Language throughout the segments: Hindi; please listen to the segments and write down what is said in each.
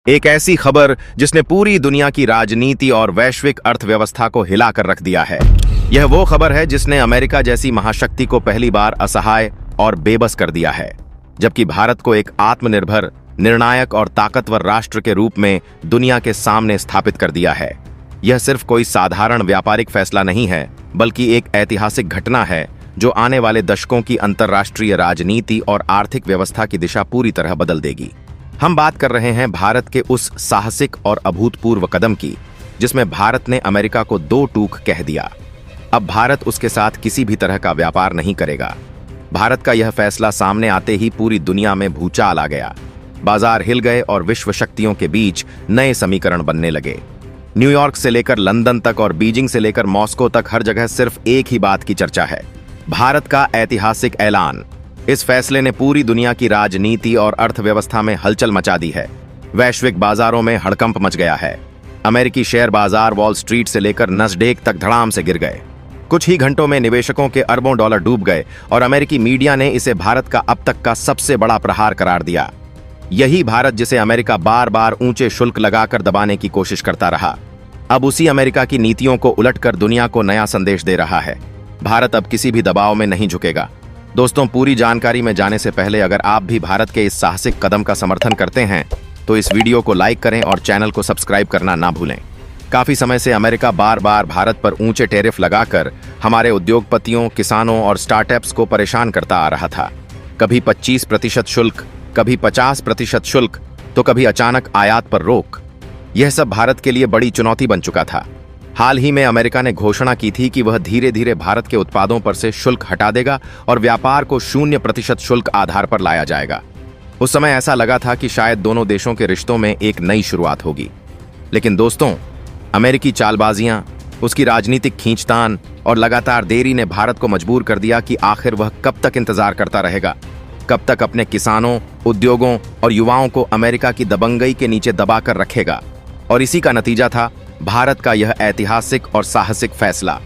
एक ऐसी खबर जिसने पूरी दुनिया की राजनीति और वैश्विक अर्थव्यवस्था को हिलाकर रख दिया है। यह वो खबर है जिसने अमेरिका जैसी महाशक्ति को पहली बार असहाय और बेबस कर दिया है, जबकि भारत को एक आत्मनिर्भर, निर्णायक और ताकतवर राष्ट्र के रूप में दुनिया के सामने स्थापित कर दिया है। यह सिर्फ कोई साधारण व्यापारिक फैसला नहीं है, बल्कि एक ऐतिहासिक घटना है जो आने वाले दशकों की अंतर्राष्ट्रीय राजनीति और आर्थिक व्यवस्था की दिशा पूरी तरह बदल देगी। हम बात कर रहे हैं भारत के उस साहसिक और अभूतपूर्व कदम की, जिसमें भारत ने अमेरिका को दो टूक कह दिया। अब भारत उसके साथ किसी भी तरह का व्यापार नहीं करेगा। भारत का यह फैसला सामने आते ही पूरी दुनिया में भूचाल आ गया। बाजार हिल गए और विश्व शक्तियों के बीच नए समीकरण बनने लगे। न्यूयॉर्क से लेकर लंदन तक और बीजिंग से लेकर मॉस्को तक हर जगह सिर्फ एक ही बात की चर्चा है, भारत का ऐतिहासिक ऐलान। इस फैसले ने पूरी दुनिया की राजनीति और अर्थव्यवस्था में हलचल मचा दी है। वैश्विक बाजारों में हड़कंप मच गया है। अमेरिकी शेयर बाजार वॉल स्ट्रीट से लेकर नस्डेक तक धड़ाम से गिर गए। कुछ ही घंटों में निवेशकों के अरबों डॉलर डूब गए और अमेरिकी मीडिया ने इसे भारत का अब तक का सबसे बड़ा प्रहार करार दिया। यही भारत जिसे अमेरिका बार बार ऊंचे शुल्क लगाकर दबाने की कोशिश करता रहा, अब उसी अमेरिका की नीतियों को उलटकर दुनिया को नया संदेश दे रहा है। भारत अब किसी भी दबाव में नहीं झुकेगा। दोस्तों, पूरी जानकारी में जाने से पहले अगर आप भी भारत के इस साहसिक कदम का समर्थन करते हैं तो इस वीडियो को लाइक करें और चैनल को सब्सक्राइब करना ना भूलें। काफी समय से अमेरिका बार बार भारत पर ऊंचे टैरिफ लगाकर हमारे उद्योगपतियों, किसानों और स्टार्टअप्स को परेशान करता आ रहा था। कभी 25% शुल्क, कभी 50% शुल्क, तो कभी अचानक आयात पर रोक। यह सब भारत के लिए बड़ी चुनौती बन चुका था। हाल ही में अमेरिका ने घोषणा की थी कि वह धीरे धीरे भारत के उत्पादों पर से शुल्क हटा देगा और व्यापार को 0% शुल्क आधार पर लाया जाएगा। उस समय ऐसा लगा था कि शायद दोनों देशों के रिश्तों में एक नई शुरुआत होगी। लेकिन दोस्तों, अमेरिकी चालबाजियां, उसकी राजनीतिक खींचतान और लगातार देरी ने भारत को मजबूर कर दिया कि आखिर वह कब तक इंतजार करता रहेगा, कब तक अपने किसानों, उद्योगों और युवाओं को अमेरिका की दबंगई के नीचे दबाकर रखेगा। और इसी का नतीजा था भारत का यह ऐतिहासिक और साहसिक फैसला।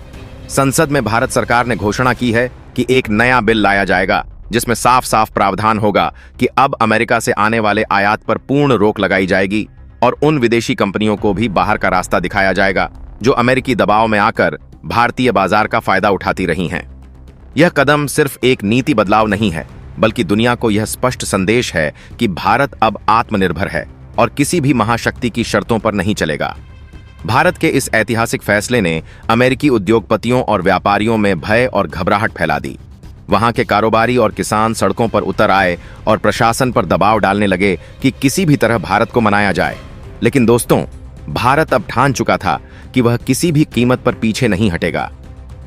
संसद में भारत सरकार ने घोषणा की है कि एक नया बिल लाया जाएगा जिसमें साफ साफ प्रावधान होगा कि अब अमेरिका से आने वाले आयात पर पूर्ण रोक लगाई जाएगी और उन विदेशी कंपनियों को भी बाहर का रास्ता दिखाया जाएगा जो अमेरिकी दबाव में आकर भारतीय बाजार का फायदा उठाती रही हैं। यह कदम सिर्फ एक नीति बदलाव नहीं है, बल्कि दुनिया को यह स्पष्ट संदेश है कि भारत अब आत्मनिर्भर है और किसी भी महाशक्ति की शर्तों पर नहीं चलेगा। भारत के इस ऐतिहासिक फैसले ने अमेरिकी उद्योगपतियों और व्यापारियों में भय और घबराहट फैला दी। वहां के कारोबारी और किसान सड़कों पर उतर आए और प्रशासन पर दबाव डालने लगे कि किसी भी तरह भारत को मनाया जाए। लेकिन दोस्तों, भारत अब ठान चुका था कि वह किसी भी कीमत पर पीछे नहीं हटेगा।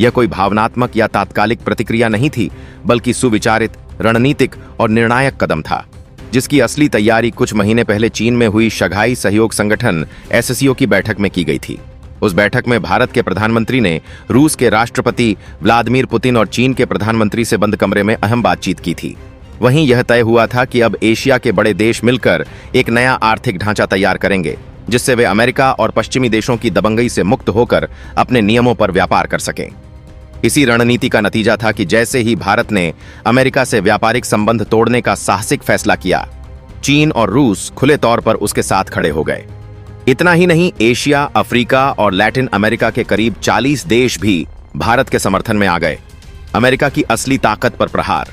यह कोई भावनात्मक या तात्कालिक प्रतिक्रिया नहीं थी, बल्कि सुविचारित, रणनीतिक और निर्णायक कदम था, जिसकी असली तैयारी कुछ महीने पहले चीन में हुई शंघाई सहयोग संगठन SCO की बैठक में की गई थी। उस बैठक में भारत के प्रधानमंत्री ने रूस के राष्ट्रपति व्लादिमीर पुतिन और चीन के प्रधानमंत्री से बंद कमरे में अहम बातचीत की थी। वहीं यह तय हुआ था कि अब एशिया के बड़े देश मिलकर एक नया आर्थिक ढांचा तैयार करेंगे, जिससे वे अमेरिका और पश्चिमी देशों की दबंगई से मुक्त होकर अपने नियमों पर व्यापार कर सकें। इसी रणनीति का नतीजा था कि जैसे ही भारत ने अमेरिका से व्यापारिक संबंध तोड़ने का साहसिक फैसला किया, चीन और रूस खुले तौर पर उसके साथ खड़े हो गए। इतना ही नहीं, एशिया, अफ्रीका और लैटिन अमेरिका के करीब 40 देश भी भारत के समर्थन में आ गए। अमेरिका की असली ताकत पर प्रहार।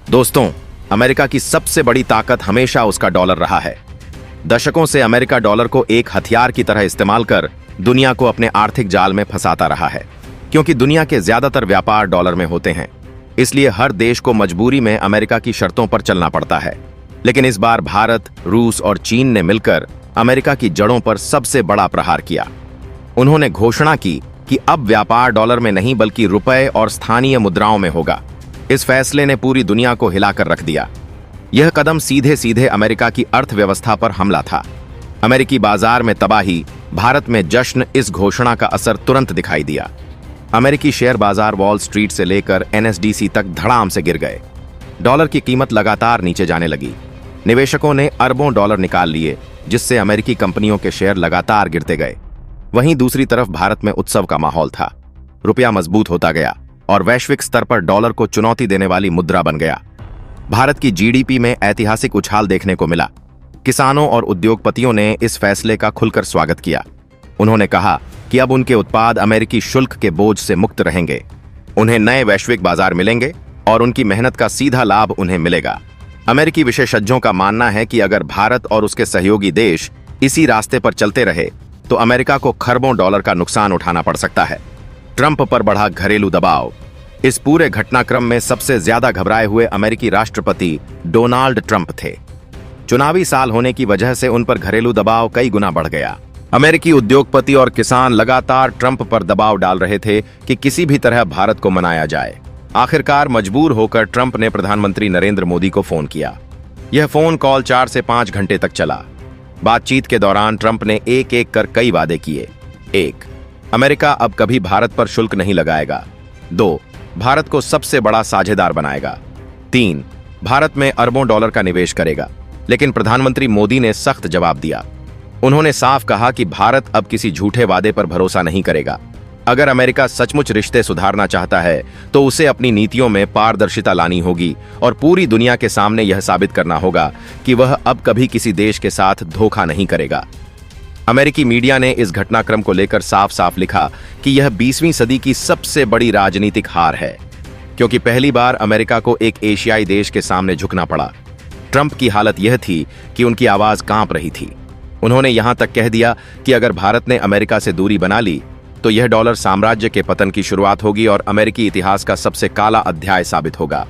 दोस्तों, अमेरिका की सबसे बड़ी ताकत हमेशा उसका डॉलर रहा है। दशकों से अमेरिका डॉलर को एक हथियार की तरह इस्तेमाल कर दुनिया को अपने आर्थिक जाल में फंसाता रहा है। क्योंकि दुनिया के ज्यादातर व्यापार डॉलर में होते हैं, इसलिए हर देश को मजबूरी में अमेरिका की शर्तों पर चलना पड़ता है। लेकिन इस बार भारत, रूस और चीन ने मिलकर अमेरिका की जड़ों पर सबसे बड़ा प्रहार किया। उन्होंने घोषणा की कि अब व्यापार डॉलर में नहीं बल्कि रुपए और स्थानीय मुद्राओं में होगा। इस फैसले ने पूरी दुनिया को हिलाकर रख दिया। यह कदम सीधे सीधे अमेरिका की अर्थव्यवस्था पर हमला था। अमेरिकी बाजार में तबाही, भारत में जश्न। इस घोषणा का असर तुरंत दिखाई दिया। अमेरिकी शेयर बाजार वॉल स्ट्रीट से लेकर NSDC तक धड़ाम से गिर गए। डॉलर की कीमत लगातार नीचे जाने लगी। निवेशकों ने अरबों डॉलर निकाल लिए, जिससे अमेरिकी कंपनियों के शेयर लगातार गिरते गए। वहीं दूसरी तरफ भारत में उत्सव का माहौल था। रुपया मजबूत होता गया और वैश्विक स्तर पर डॉलर को चुनौती देने वाली मुद्रा बन गया। भारत की GDP में ऐतिहासिक उछाल देखने को मिला। किसानों और उद्योगपतियों ने इस फैसले का खुलकर स्वागत किया। उन्होंने कहा कि अब उनके उत्पाद अमेरिकी शुल्क के बोझ से मुक्त रहेंगे, उन्हें नए वैश्विक बाजार मिलेंगे और उनकी मेहनत का सीधा लाभ उन्हें मिलेगा। अमेरिकी विशेषज्ञों का मानना है कि अगर भारत और उसके सहयोगी देश इसी रास्ते पर चलते रहे तो अमेरिका को खरबों डॉलर का नुकसान उठाना पड़ सकता है। ट्रंप पर बढ़ा घरेलू दबाव। इस पूरे घटनाक्रम में सबसे ज्यादा घबराए हुए अमेरिकी राष्ट्रपति डोनाल्ड ट्रंप थे। चुनावी साल होने की वजह से उन पर घरेलू दबाव कई गुना बढ़ गया। अमेरिकी उद्योगपति और किसान लगातार ट्रंप पर दबाव डाल रहे थे कि किसी भी तरह भारत को मनाया जाए। आखिरकार मजबूर होकर ट्रंप ने प्रधानमंत्री नरेंद्र मोदी को फोन किया। यह फोन कॉल 4 से 5 घंटे तक चला। बातचीत के दौरान ट्रंप ने एक एक कर कई वादे किए। 1. अमेरिका अब कभी भारत पर शुल्क नहीं लगाएगा। 2. भारत को सबसे बड़ा साझेदार बनाएगा। 3. भारत में अरबों डॉलर का निवेश करेगा। लेकिन प्रधानमंत्री मोदी ने सख्त जवाब दिया। उन्होंने साफ कहा कि भारत अब किसी झूठे वादे पर भरोसा नहीं करेगा। अगर अमेरिका सचमुच रिश्ते सुधारना चाहता है तो उसे अपनी नीतियों में पारदर्शिता लानी होगी और पूरी दुनिया के सामने यह साबित करना होगा कि वह अब कभी किसी देश के साथ धोखा नहीं करेगा। अमेरिकी मीडिया ने इस घटनाक्रम को लेकर साफ साफ लिखा कि यह 20वीं सदी की सबसे बड़ी राजनीतिक हार है, क्योंकि पहली बार अमेरिका को एक एशियाई देश के सामने झुकना पड़ा। ट्रंप की हालत यह थी कि उनकी आवाज कांप रही थी। उन्होंने यहां तक कह दिया कि अगर भारत ने अमेरिका से दूरी बना ली तो यह डॉलर साम्राज्य के पतन की शुरुआत होगी और अमेरिकी इतिहास का सबसे काला अध्याय साबित होगा।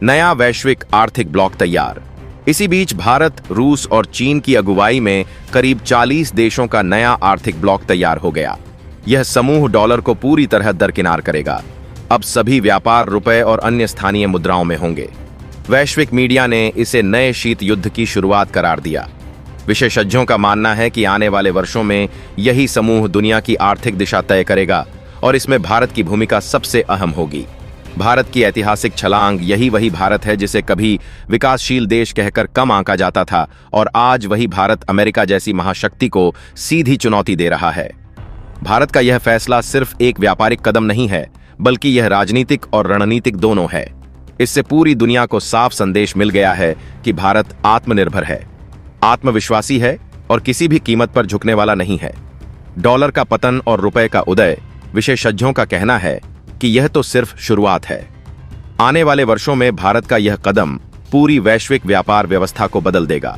नया वैश्विक आर्थिक ब्लॉक तैयार। इसी बीच भारत, रूस और चीन की अगुवाई में करीब 40 देशों का नया आर्थिक ब्लॉक तैयार हो गया। यह समूह डॉलर को पूरी तरह दरकिनार करेगा। अब सभी व्यापार रुपए और अन्य स्थानीय मुद्राओं में होंगे। वैश्विक मीडिया ने इसे नए शीत युद्ध की शुरुआत करार दिया। विशेषज्ञों का मानना है कि आने वाले वर्षों में यही समूह दुनिया की आर्थिक दिशा तय करेगा और इसमें भारत की भूमिका सबसे अहम होगी। भारत की ऐतिहासिक छलांग, यही वही भारत है जिसे कभी विकासशील देश कहकर कम आंका जाता था और आज वही भारत अमेरिका जैसी महाशक्ति को सीधी चुनौती दे रहा है। भारत का यह फैसला सिर्फ एक व्यापारिक कदम नहीं है, बल्कि यह राजनीतिक और रणनीतिक दोनों है। इससे पूरी दुनिया को साफ संदेश मिल गया है कि भारत आत्मनिर्भर है, आत्मविश्वासी है और किसी भी कीमत पर झुकने वाला नहीं है। डॉलर का पतन और रुपए का उदय, विशेषज्ञों का कहना है कि यह तो सिर्फ शुरुआत है। आने वाले वर्षों में भारत का यह कदम पूरी वैश्विक व्यापार व्यवस्था को बदल देगा।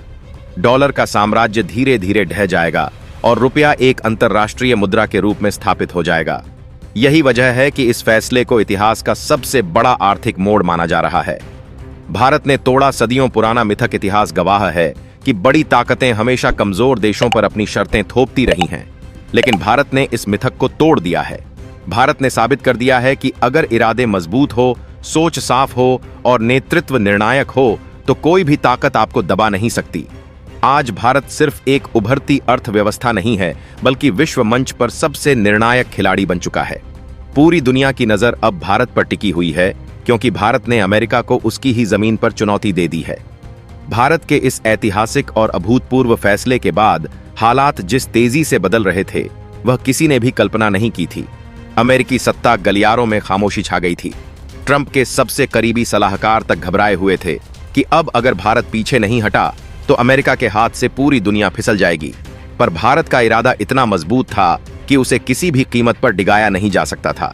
डॉलर का साम्राज्य धीरे धीरे ढह जाएगा और रुपया एक अंतर्राष्ट्रीय मुद्रा के रूप में स्थापित हो जाएगा। यही वजह है कि इस फैसले को इतिहास का सबसे बड़ा आर्थिक मोड़ माना जा रहा है। भारत ने तोड़ा सदियों पुराना मिथक। इतिहास गवाह है कि बड़ी ताकतें हमेशा कमजोर देशों पर अपनी शर्तें थोपती रही हैं, लेकिन भारत ने इस मिथक को तोड़ दिया है। भारत ने साबित कर दिया है कि अगर इरादे मजबूत हो, सोच साफ हो और नेतृत्व निर्णायक हो तो कोई भी ताकत आपको दबा नहीं सकती। आज भारत सिर्फ एक उभरती अर्थव्यवस्था नहीं है, बल्कि विश्व मंच पर सबसे निर्णायक खिलाड़ी बन चुका है। पूरी दुनिया की नजर अब भारत पर टिकी हुई है, क्योंकि भारत ने अमेरिका को उसकी ही जमीन पर चुनौती दे दी है। भारत के इस ऐतिहासिक और अभूतपूर्व फैसले के बाद हालात जिस तेजी से बदल रहे थे, वह किसी ने भी कल्पना नहीं की थी। अमेरिकी सत्ता गलियारों में खामोशी छा गई थी। ट्रंप के सबसे करीबी सलाहकार तक घबराए हुए थे कि अब अगर भारत पीछे नहीं हटा तो अमेरिका के हाथ से पूरी दुनिया फिसल जाएगी। पर भारत का इरादा इतना मजबूत था कि उसे किसी भी कीमत पर डिगाया नहीं जा सकता था।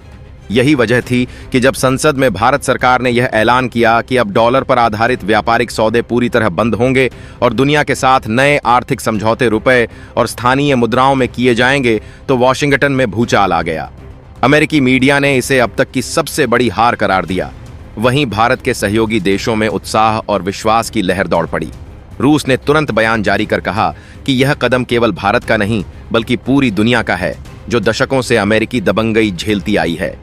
यही वजह थी कि जब संसद में भारत सरकार ने यह ऐलान किया कि अब डॉलर पर आधारित व्यापारिक सौदे पूरी तरह बंद होंगे और दुनिया के साथ नए आर्थिक समझौते रुपए और स्थानीय मुद्राओं में किए जाएंगे, तो वॉशिंगटन में भूचाल आ गया। अमेरिकी मीडिया ने इसे अब तक की सबसे बड़ी हार करार दिया। वहीं भारत के सहयोगी देशों में उत्साह और विश्वास की लहर दौड़ पड़ी। रूस ने तुरंत बयान जारी कर कहा कि यह कदम केवल भारत का नहीं, बल्कि पूरी दुनिया का है, जो दशकों से अमेरिकी दबंगई झेलती आई है।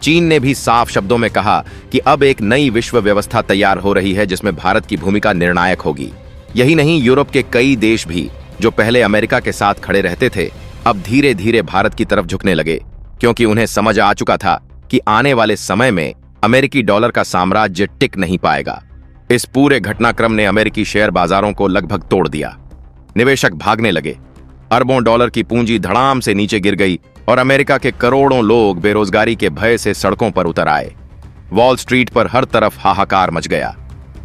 चीन ने भी साफ शब्दों में कहा कि अब एक नई विश्व व्यवस्था तैयार हो रही है, जिसमें भारत की भूमिका निर्णायक होगी। यही नहीं, यूरोप के कई देश भी जो पहले अमेरिका के साथ खड़े रहते थे, अब धीरे धीरे भारत की तरफ झुकने लगे, क्योंकि उन्हें समझ आ चुका था कि आने वाले समय में अमेरिकी डॉलर का साम्राज्य टिक नहीं पाएगा। इस पूरे घटनाक्रम ने अमेरिकी शेयर बाजारों को लगभग तोड़ दिया। निवेशक भागने लगे, अरबों डॉलर की पूंजी धड़ाम से नीचे गिर गई और अमेरिका के करोड़ों लोग बेरोजगारी के भय से सड़कों पर उतर आए। वॉल स्ट्रीट पर हर तरफ हाहाकार मच गया।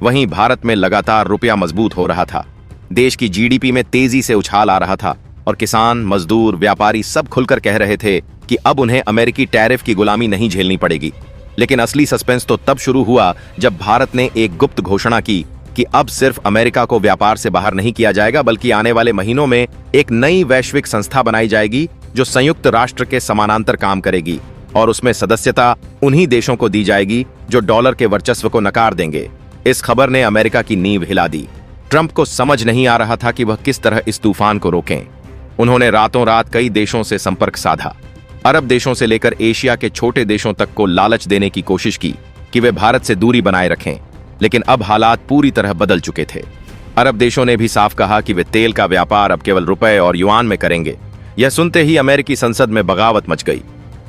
वहीं भारत में लगातार रुपया मजबूत हो रहा था। देश की जीडीपी में तेजी से उछाल आ रहा था और किसान, मजदूर, व्यापारी सब खुलकर कह रहे थे कि अब उन्हें अमेरिकी टैरिफ की गुलामी नहीं झेलनी पड़ेगी। लेकिन असली सस्पेंस तो तब शुरू हुआ जब भारत ने एक गुप्त घोषणा की कि अब सिर्फ अमेरिका को व्यापार से बाहर नहीं किया जाएगा, बल्कि आने वाले महीनों में एक नई वैश्विक संस्था बनाई जाएगी जो संयुक्त राष्ट्र के समानांतर काम करेगी और उसमें सदस्यता उन्हीं देशों को दी जाएगी जो डॉलर के वर्चस्व को नकार देंगे। इस खबर ने अमेरिका की नींव हिला दी। ट्रंप को समझ नहीं आ रहा था कि वह किस तरह इस तूफान को रोकें। उन्होंने रातों रात कई देशों से संपर्क साधा। अरब देशों से लेकर एशिया के छोटे देशों तक को लालच देने की कोशिश की कि वे भारत से दूरी बनाए रखें। लेकिन अब हालात पूरी तरह बदल चुके थे। अरब देशों ने भी साफ कहा कि वे तेल का व्यापार अब केवल रुपए और युआन में करेंगे। यह सुनते ही अमेरिकी संसद में बगावत मच गई।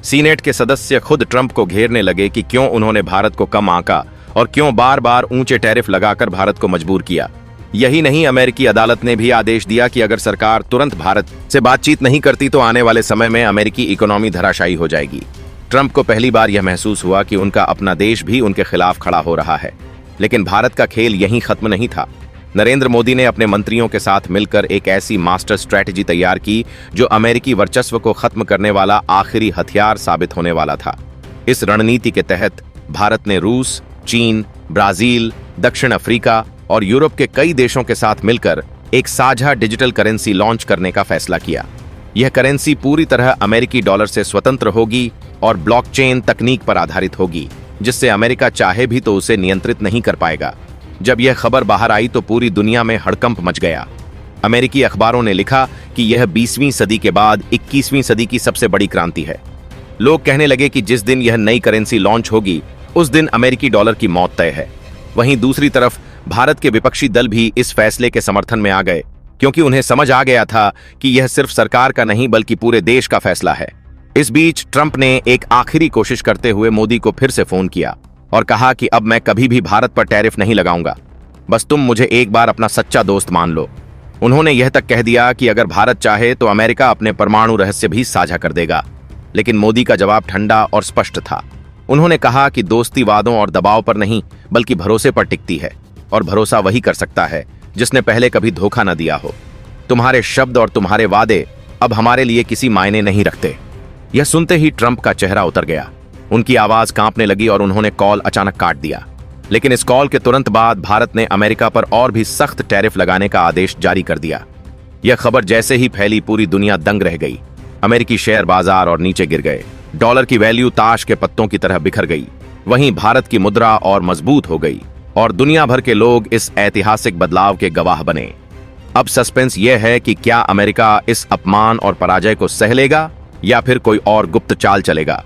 सीनेट के सदस्य खुद ट्रंप को घेरने लगे कि क्यों उन्होंने भारत को कम आंका और क्यों बार बार ऊंचे टैरिफ लगाकर भारत को मजबूर किया। यही नहीं, अमेरिकी अदालत ने भी आदेश दिया कि अगर सरकार तुरंत भारत से बातचीत नहीं करती तो आने वाले समय में अमेरिकी इकोनॉमी धराशायी हो जाएगी। ट्रंप को पहली बार यह महसूस हुआ कि उनका अपना देश भी उनके खिलाफ खड़ा हो रहा है। लेकिन भारत का खेल यहीं खत्म नहीं था। नरेंद्र मोदी ने अपने मंत्रियों के साथ मिलकर एक ऐसी मास्टर स्ट्रैटेजी तैयार की जो अमेरिकी वर्चस्व को खत्म करने वाला आखिरी हथियार साबित होने वाला था। इस रणनीति के तहत भारत ने रूस, चीन, ब्राजील, दक्षिण अफ्रीका और यूरोप के कई देशों के साथ मिलकर एक साझा डिजिटल करेंसी लॉन्च करने का फैसला किया। यह करेंसी पूरी तरह अमेरिकी डॉलर से स्वतंत्र होगी और ब्लॉकचेन तकनीक पर आधारित होगी, जिससे अमेरिका चाहे भी तो उसे नियंत्रित नहीं कर पाएगा। जब यह खबर बाहर आई तो पूरी दुनिया में हड़कंप मच गया। अमेरिकी अखबारों ने लिखा कि यह 20वीं सदी के बाद 21वीं सदी की सबसे बड़ी क्रांति है। लोग कहने लगे कि जिस दिन यह नई करेंसी लॉन्च होगी उस दिन अमेरिकी डॉलर की मौत तय है। वहीं दूसरी तरफ भारत के विपक्षी दल भी इस फैसले के समर्थन में आ गए, क्योंकि उन्हें समझ आ गया था कि यह सिर्फ सरकार का नहीं बल्कि पूरे देश का फैसला है। इस बीच ट्रंप ने एक आखिरी कोशिश करते हुए मोदी को फिर से फोन किया और कहा कि अब मैं कभी भी भारत पर टैरिफ नहीं लगाऊंगा, बस तुम मुझे एक बार अपना सच्चा दोस्त मान लो। उन्होंने यह तक कह दिया कि अगर भारत चाहे तो अमेरिका अपने परमाणु रहस्य भी साझा कर देगा। लेकिन मोदी का जवाब ठंडा और स्पष्ट था। उन्होंने कहा कि दोस्ती वादों और दबाव पर नहीं बल्कि भरोसे पर टिकती है, और भरोसा वही कर सकता है जिसने पहले कभी धोखा न दिया हो। तुम्हारे शब्द और तुम्हारे वादे अब हमारे लिए किसी मायने नहीं रखते। यह सुनते ही ट्रंप का चेहरा उतर गया। उनकी आवाज कांपने लगी और उन्होंने कॉल अचानक काट दिया। लेकिन इस कॉल के तुरंत बाद भारत ने अमेरिका पर और भी सख्त टैरिफ लगाने का आदेश जारी कर दिया। यह खबर जैसे ही फैली पूरी दुनिया दंग रह गई। अमेरिकी शेयर बाजार और नीचे गिर गए। डॉलर की वैल्यू ताश के पत्तों की तरह बिखर गई। वहीं भारत की मुद्रा और मजबूत हो गई और दुनिया भर के लोग इस ऐतिहासिक बदलाव के गवाह बने। अब सस्पेंस यह है कि क्या अमेरिका इस अपमान और पराजय को सह लेगा या फिर कोई और गुप्त चाल चलेगा।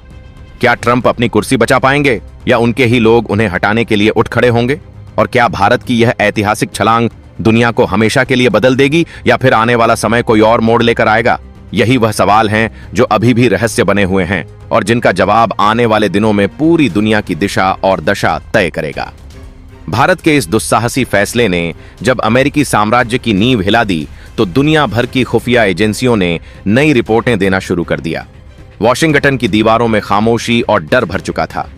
क्या ट्रंप अपनी कुर्सी बचा पाएंगे या उनके ही लोग उन्हें हटाने के लिए उठ खड़े होंगे? और क्या भारत की यह ऐतिहासिक छलांग दुनिया को हमेशा के लिए बदल देगी या फिर आने वाला समय कोई और मोड़ लेकर आएगा? यही वह सवाल हैं जो अभी भी रहस्य बने हुए हैं और जिनका जवाब आने वाले दिनों में पूरी दुनिया की दिशा और दशा तय करेगा। भारत के इस दुस्साहसी फैसले ने जब अमेरिकी साम्राज्य की नींव हिला दी तो दुनिया भर की खुफिया एजेंसियों ने नई रिपोर्टें देना शुरू कर दिया। वॉशिंगटन की दीवारों में खामोशी और डर भर चुका था।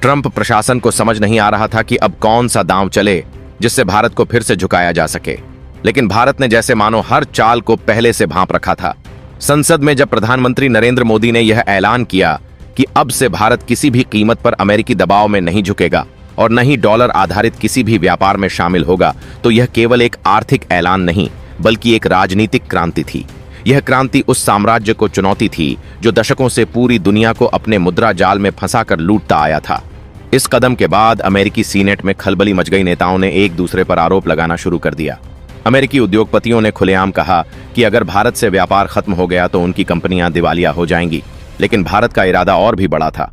ट्रंप प्रशासन को समझ नहीं आ रहा था कि अब कौन सा दांव चले जिससे भारत को फिर से झुकाया जा सके। लेकिन भारत ने जैसे मानो हर चाल को पहले से भांप रखा था। संसद में जब प्रधानमंत्री नरेंद्र मोदी ने यह ऐलान किया कि अब से भारत किसी भी कीमत पर अमेरिकी दबाव में नहीं झुकेगा और न ही डॉलर आधारित किसी भी व्यापार में शामिल होगा, तो यह केवल एक आर्थिक ऐलान नहीं बल्कि एक राजनीतिक क्रांति थी। यह क्रांति उस साम्राज्य को चुनौती थी जो दशकों से पूरी दुनिया को अपने मुद्रा जाल में फंसाकर लूटता आया था। इस कदम के बाद अमेरिकी सीनेट में खलबली मच गई। नेताओं ने एक दूसरे पर आरोप लगाना शुरू कर दिया। अमेरिकी उद्योगपतियों ने खुलेआम कहा कि अगर भारत से व्यापार खत्म हो गया तो उनकी कंपनियां दिवालिया हो जाएंगी। लेकिन भारत का इरादा और भी बड़ा था।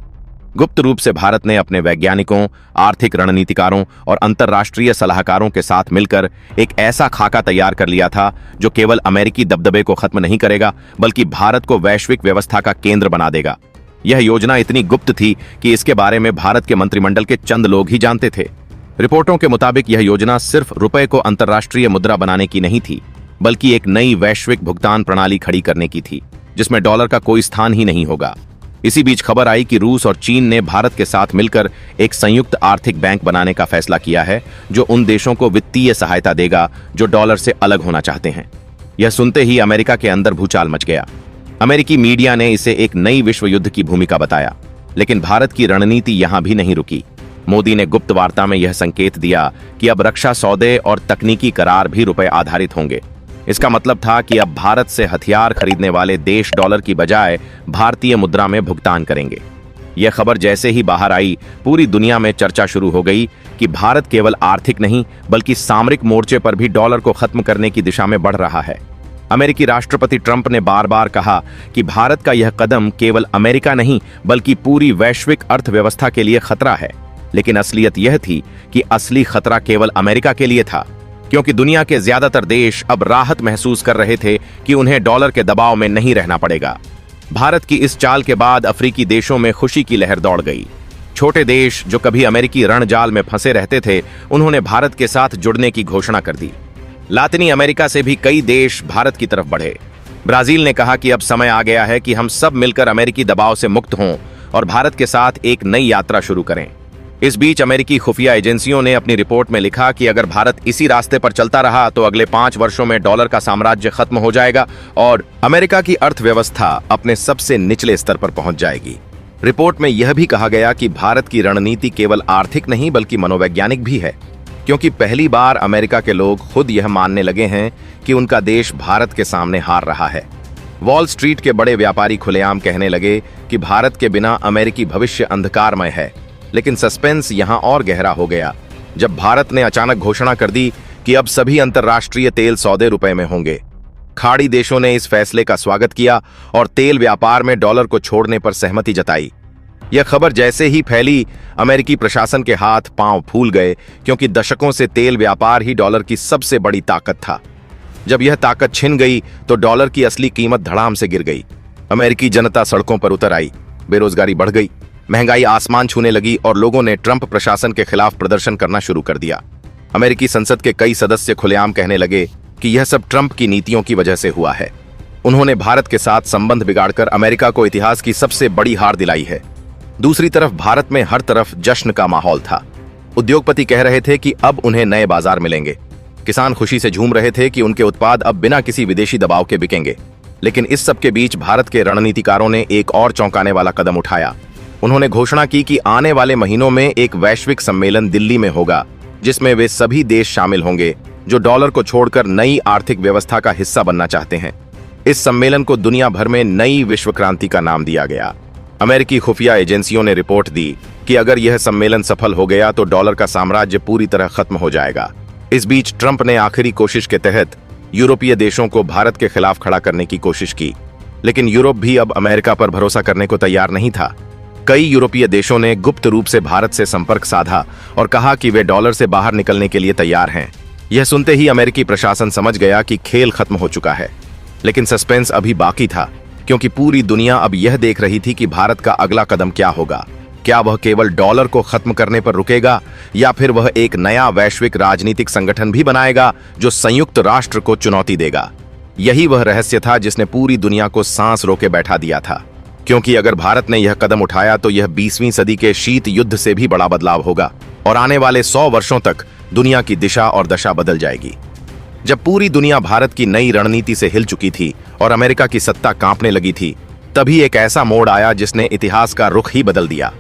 गुप्त रूप से भारत ने अपने वैज्ञानिकों, आर्थिक रणनीतिकारों और अंतर्राष्ट्रीय सलाहकारों के साथ मिलकर एक ऐसा खाका तैयार कर लिया था जो केवल अमेरिकी दबदबे को खत्म नहीं करेगा बल्कि भारत को वैश्विक व्यवस्था का केंद्र बना देगा। यह योजना इतनी गुप्त थी कि इसके बारे में भारत के मंत्रिमंडल के चंद लोग ही जानते थे। रिपोर्टों के मुताबिक यह योजना सिर्फ रुपए को अंतर्राष्ट्रीय मुद्रा बनाने की नहीं थी बल्कि एक नई वैश्विक भुगतान प्रणाली खड़ी करने की थी जिसमें डॉलर का कोई स्थान ही नहीं होगा। इसी बीच खबर आई कि रूस और चीन ने भारत के साथ मिलकर एक संयुक्त आर्थिक बैंक बनाने का फैसला किया है, जो उन देशों को वित्तीय सहायता देगा जो डॉलर से अलग होना चाहते हैं। यह सुनते ही अमेरिका के अंदर भूचाल मच गया। अमेरिकी मीडिया ने इसे एक नई विश्व युद्ध की भूमिका बताया, लेकिन भारत की रणनीति यहां भी नहीं रुकी। मोदी ने गुप्त वार्ता में यह संकेत दिया कि अब रक्षा सौदे और तकनीकी करार भी रुपए आधारित होंगे। इसका मतलब था कि अब भारत से हथियार खरीदने वाले देश डॉलर की बजाय भारतीय मुद्रा में भुगतान करेंगे। यह खबर जैसे ही बाहर आई, पूरी दुनिया में चर्चा शुरू हो गई कि भारत केवल आर्थिक नहीं बल्कि सामरिक मोर्चे पर भी डॉलर को खत्म करने की दिशा में बढ़ रहा है। अमेरिकी राष्ट्रपति ट्रंप ने बार बार कहा कि भारत का यह कदम केवल अमेरिका नहीं बल्कि पूरी वैश्विक अर्थव्यवस्था के लिए खतरा है। लेकिन असलियत यह थी कि असली खतरा केवल अमेरिका के लिए था, क्योंकि दुनिया के ज्यादातर देश अब राहत महसूस कर रहे थे कि उन्हें डॉलर के दबाव में नहीं रहना पड़ेगा। भारत की इस चाल के बाद अफ्रीकी देशों में खुशी की लहर दौड़ गई। छोटे देश जो कभी अमेरिकी रणजाल में फंसे रहते थे, उन्होंने भारत के साथ जुड़ने की घोषणा कर दी। लातिनी अमेरिका से भी कई देश भारत की तरफ बढ़े। ब्राजील ने कहा कि अब समय आ गया है कि हम सब मिलकर अमेरिकी दबाव से मुक्त हों और भारत के साथ एक नई यात्रा शुरू करें। इस बीच अमेरिकी खुफिया एजेंसियों ने अपनी रिपोर्ट में लिखा कि अगर भारत इसी रास्ते पर चलता रहा तो अगले 5 वर्षों में डॉलर का साम्राज्य खत्म हो जाएगा और अमेरिका की अर्थव्यवस्था अपने सबसे निचले स्तर पर पहुंच जाएगी। रिपोर्ट में यह भी कहा गया कि भारत की रणनीति केवल आर्थिक नहीं बल्कि मनोवैज्ञानिक भी है, क्योंकि पहली बार अमेरिका के लोग खुद यह मानने लगे हैं कि उनका देश भारत के सामने हार रहा है। वॉल स्ट्रीट के बड़े व्यापारी खुलेआम कहने लगे कि भारत के बिना अमेरिकी भविष्य अंधकारमय है। लेकिन सस्पेंस यहां और गहरा हो गया जब भारत ने अचानक घोषणा कर दी कि अब सभी अंतर्राष्ट्रीय तेल सौदे रुपए में होंगे। खाड़ी देशों ने इस फैसले का स्वागत किया और तेल व्यापार में डॉलर को छोड़ने पर सहमति जताई। यह खबर जैसे ही फैली, अमेरिकी प्रशासन के हाथ पांव फूल गए, क्योंकि दशकों से तेल व्यापार ही डॉलर की सबसे बड़ी ताकत था। जब यह ताकत छिन गई तो डॉलर की असली कीमत धड़ाम से गिर गई। अमेरिकी जनता सड़कों पर उतर आई, बेरोजगारी बढ़ गई, महंगाई आसमान छूने लगी और लोगों ने ट्रंप प्रशासन के खिलाफ प्रदर्शन करना शुरू कर दिया। अमेरिकी संसद के कई सदस्य खुलेआम कहने लगे कि यह सब ट्रंप की नीतियों की वजह से हुआ है। उन्होंने भारत के साथ संबंध बिगाड़कर अमेरिका को इतिहास की सबसे बड़ी हार दिलाई है। दूसरी तरफ भारत में हर तरफ जश्न का माहौल था। उद्योगपति कह रहे थे कि अब उन्हें नए बाजार मिलेंगे। किसान खुशी से झूम रहे थे कि उनके उत्पाद अब बिना किसी विदेशी दबाव के बिकेंगे। लेकिन इस सब के बीच भारत के रणनीतिकारों ने एक और चौंकाने वाला कदम उठाया। उन्होंने घोषणा की कि आने वाले महीनों में एक वैश्विक सम्मेलन दिल्ली में होगा, जिसमें वे सभी देश शामिल होंगे जो डॉलर को छोड़कर नई आर्थिक व्यवस्था का हिस्सा बनना चाहते हैं। इस सम्मेलन को दुनिया भर में नई विश्व क्रांति का नाम दिया गया। अमेरिकी खुफिया एजेंसियों ने रिपोर्ट दी कि अगर यह सम्मेलन सफल हो गया तो डॉलर का साम्राज्य पूरी तरह खत्म हो जाएगा। इस बीच ट्रंप ने आखिरी कोशिश के तहत यूरोपीय देशों को भारत के खिलाफ खड़ा करने की कोशिश की, लेकिन यूरोप भी अब अमेरिका पर भरोसा करने को तैयार नहीं था। कई यूरोपीय देशों ने गुप्त रूप से भारत से संपर्क साधा और कहा कि वे डॉलर से बाहर निकलने के लिए तैयार हैं। यह सुनते ही अमेरिकी प्रशासन समझ गया कि खेल खत्म हो चुका है। लेकिन सस्पेंस अभी बाकी था, क्योंकि पूरी दुनिया अब यह देख रही थी कि भारत का अगला कदम क्या होगा। क्या वह केवल डॉलर को खत्म करने पर रुकेगा या फिर वह एक नया वैश्विक राजनीतिक संगठन भी बनाएगा जो संयुक्त राष्ट्र को चुनौती देगा। यही वह रहस्य था जिसने पूरी दुनिया को सांस रोके बैठा दिया था, क्योंकि अगर भारत ने यह कदम उठाया तो यह 20वीं सदी के शीत युद्ध से भी बड़ा बदलाव होगा और आने वाले 100 वर्षों तक दुनिया की दिशा और दशा बदल जाएगी। जब पूरी दुनिया भारत की नई रणनीति से हिल चुकी थी और अमेरिका की सत्ता कांपने लगी थी, तभी एक ऐसा मोड़ आया जिसने इतिहास का रुख ही बदल दिया।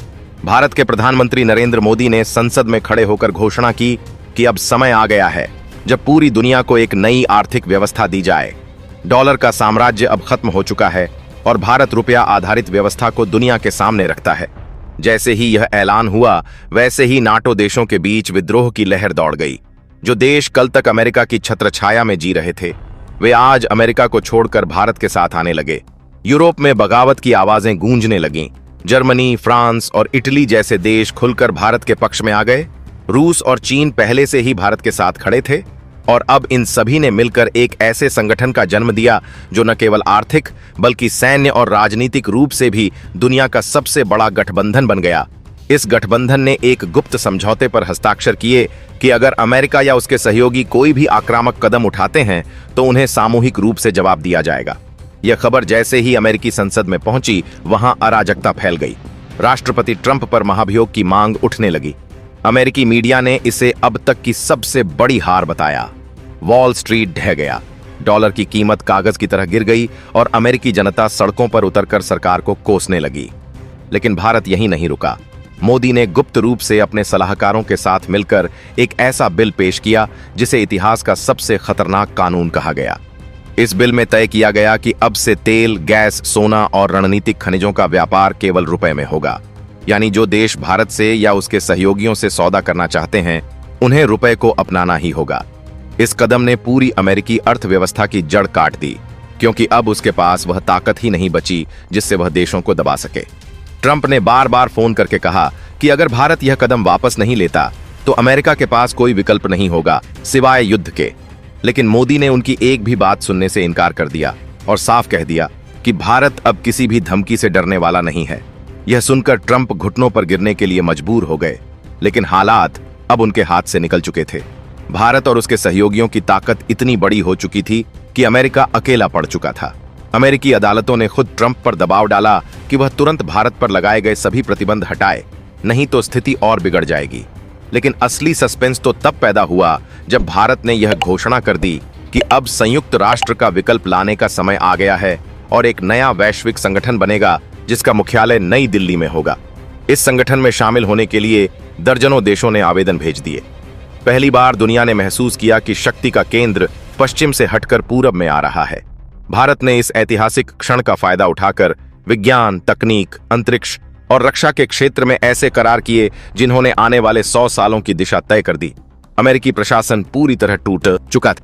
भारत के प्रधानमंत्री नरेंद्र मोदी ने संसद में खड़े होकर घोषणा की कि अब समय आ गया है जब पूरी दुनिया को एक नई आर्थिक व्यवस्था दी जाए। डॉलर का साम्राज्य अब खत्म हो चुका है और भारत रुपया आधारित व्यवस्था को दुनिया के सामने रखता है। जैसे ही यह ऐलान हुआ, वैसे ही नाटो देशों के बीच विद्रोह की लहर दौड़ गई। जो देश कल तक अमेरिका की छत्रछाया में जी रहे थे, वे आज अमेरिका को छोड़कर भारत के साथ आने लगे। यूरोप में बगावत की आवाजें गूंजने लगीं। जर्मनी, फ्रांस और इटली जैसे देश खुलकर भारत के पक्ष में आ गए। रूस और चीन पहले से ही भारत के साथ खड़े थे और अब इन सभी ने मिलकर एक ऐसे संगठन का जन्म दिया जो न केवल आर्थिक बल्कि सैन्य और राजनीतिक रूप से भी दुनिया का सबसे बड़ा गठबंधन बन गया। इस गठबंधन ने एक गुप्त समझौते पर हस्ताक्षर किए कि अगर अमेरिका या उसके सहयोगी कोई भी आक्रामक कदम उठाते हैं तो उन्हें सामूहिक रूप से जवाब दिया जाएगा। यह खबर जैसे ही अमेरिकी संसद में पहुंची, वहां अराजकता फैल गई। राष्ट्रपति ट्रंप पर महाभियोग की मांग उठने लगी। अमेरिकी मीडिया ने इसे अब तक की सबसे बड़ी हार बताया। वॉल स्ट्रीट ढह गया, डॉलर की कीमत कागज की तरह गिर गई और अमेरिकी जनता सड़कों पर उतरकर सरकार को कोसने लगी। लेकिन भारत यहीं नहीं रुका। मोदी ने गुप्त रूप से अपने सलाहकारों के साथ मिलकर एक ऐसा बिल पेश किया जिसे इतिहास का सबसे खतरनाक कानून कहा गया। इस बिल में तय किया गया कि अब से तेल, गैस, सोना और रणनीतिक खनिजों का व्यापार केवल रुपए में होगा। यानी जो देश भारत से या उसके सहयोगियों से सौदा करना चाहते हैं, उन्हें रुपए को अपनाना ही होगा। इस कदम ने पूरी अमेरिकी अर्थव्यवस्था की जड़ काट दी, क्योंकि अब उसके पास वह ताकत ही नहीं बची जिससे वह देशों को दबा सके। ट्रंप ने बार बार फोन करके कहा कि अगर भारत यह कदम वापस नहीं लेता तो अमेरिका के पास कोई विकल्प नहीं होगा सिवाय युद्ध के। लेकिन मोदी ने उनकी एक भी बात सुनने से इनकार कर दिया और साफ कह दिया कि भारत अब किसी भी धमकी से डरने वाला नहीं है। यह सुनकर ट्रंप घुटनों पर गिरने के लिए मजबूर हो गए, लेकिन हालात अब उनके हाथ से निकल चुके थे। भारत और उसके सहयोगियों की ताकत इतनी बड़ी हो चुकी थी कि अमेरिका अकेला पड़ चुका था। अमेरिकी अदालतों ने खुद ट्रंप पर दबाव डाला कि वह तुरंत भारत पर लगाए गए सभी प्रतिबंध हटाए, नहीं तो स्थिति और बिगड़ जाएगी। लेकिन असली सस्पेंस तो तब पैदा हुआ जब भारत ने यह घोषणा कर दी कि अब संयुक्त राष्ट्र का विकल्प लाने का समय आ गया है और एक नया वैश्विक संगठन बनेगा जिसका मुख्यालय नई दिल्ली में होगा। इस संगठन में शामिल होने के लिए दर्जनों देशों ने आवेदन भेज दिए। पहली बार दुनिया ने महसूस किया कि शक्ति का केंद्र पश्चिम से हटकर पूरब में आ रहा है। भारत ने इस ऐतिहासिक क्षण का फायदा उठाकर विज्ञान, तकनीक, अंतरिक्ष और रक्षा के क्षेत्र में ऐसे करार किए जिन्होंने आने वाले 100 सालों की दिशा तय कर दी। अमेरिकी प्रशासन पूरी तरह टूट चुका था।